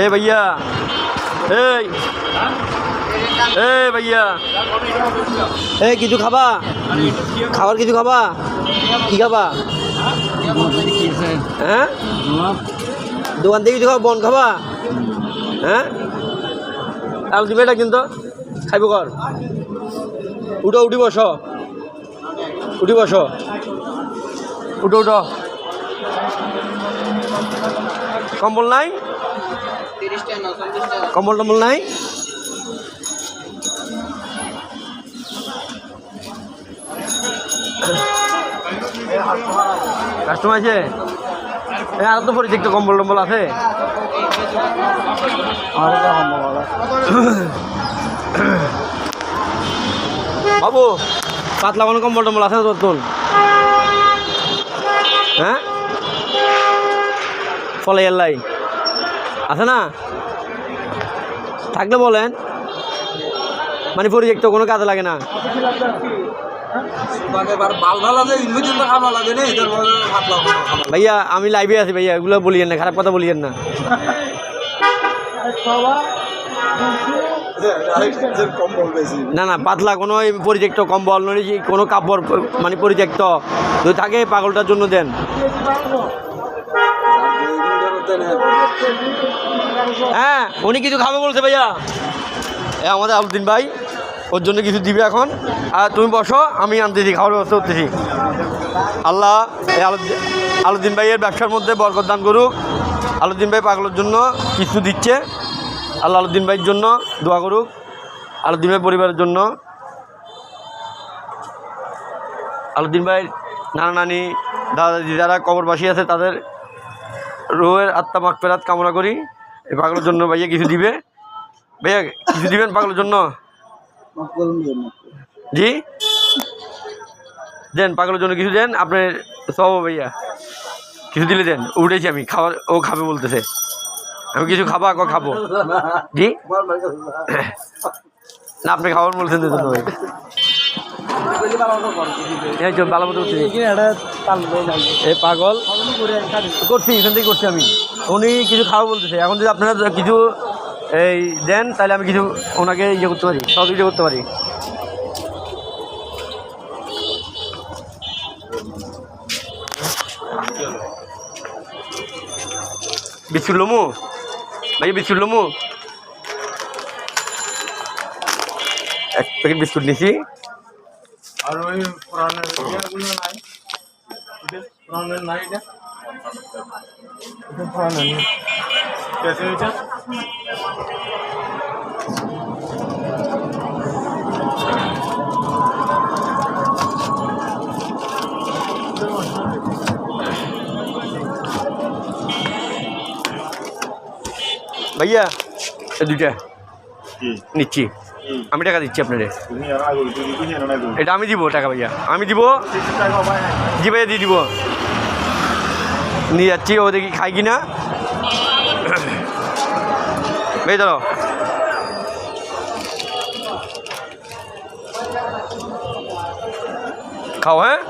এ ভাইয়া এই ভাইয়া এই কিছু খাবা? খাবার কিছু খাবা? কি খাবা? হ্যাঁ দোকান থেকে কিছু খাবা? বন খাবা? হ্যাঁ আলু দিবে এটা কিন্তু খাইব কর। উঠো উঠি বসো, উঠি বসো, উঠো উঠো। কম্বল নাই? কম্বল টম্বল নাই? কাস্টমার আছে? আর তো পরিচিত কম্বল টম্বল আছে? বাবু পাতলা কোনো কম্বল টম্বল আছে না তোর? তোল হ্যাঁ ফলে এল্লাই আছে না? থাকলে বলেন, মানে প্রজেক্ট তো কোনো কাজে লাগে না। ভাইয়া আমি লাইভে আছি ভাইয়া, এগুলো বলিয়েন না, খারাপ কথা বলিয়েন না। না না পাতলা কোনো পরিত্যক্ত কম্বল নয়, কোনো কাপড় মানে পরিত্যক্ত যদি থাকে পাগলটার জন্য দেন। হ্যাঁ উনি কিছু খাবে বলছে ভাইয়া, আমাদের আলুদ্দিন ভাই ওর জন্য কিছু দিবে এখন। আর তুমি বসো, আমি আনতেছি, খাওয়ার ব্যবস্থা করতেছি। আল্লাহ এই আলুদ্দিন ভাইয়ের ব্যবসার মধ্যে বরকত দান করুক। আলুদ্দিন ভাই পাগলের জন্য কিছু দিচ্ছে, আল্লাহ আলুদ্দিন ভাইয়ের জন্য দোয়া করুক, আলুদ্দিন ভাই পরিবারের জন্য। আলুদ্দিন ভাই নানা নানি দাদা দাদি যারা কবরবাসী আছে তাদের রুহের আত্মা মাগফিরাত কামনা করি। এই পাগলের জন্য ভাইয়া কিছু দিবে। ভাইয়া কিছু দিবেন পাগলের জন্য? জি দেন, পাগলের জন্য কিছু দেন। আপনার সব ভাইয়া কিছু দিলে দেন। উঠেছি আমি, খাবার ও খাবে বলতেছে। আমি কিছু খাবা খাবো। জি না আপনি খাবার বলছেন তো ভাই। ভালো মতো এই পাগল করছি, এখান থেকে করছি আমি। উনি কিছু খাওয়া বলতেছে, এখন যদি আপনারা কিছু এই দেন তাহলে আমি কিছু ওনাকে ইয়ে করতে পারি, সহযোগিতা করতে পারি। বিস্কুট লমু ভাই, বিস্কুট লমু এক প্যাকেট বিস্কুট নিছি। আর ওই ভাইয়া দুইটা নিচ্ছি, আমি টাকা দিচ্ছি আপনারে। এটা আমি দিব টাকা ভাইয়া, আমি দিব। জি ভাইয়া দিয়ে দিব, নিয়ে যাচ্ছি। ও দেখি খাই কিনা। ভাই ধরো খাও। হ্যাঁ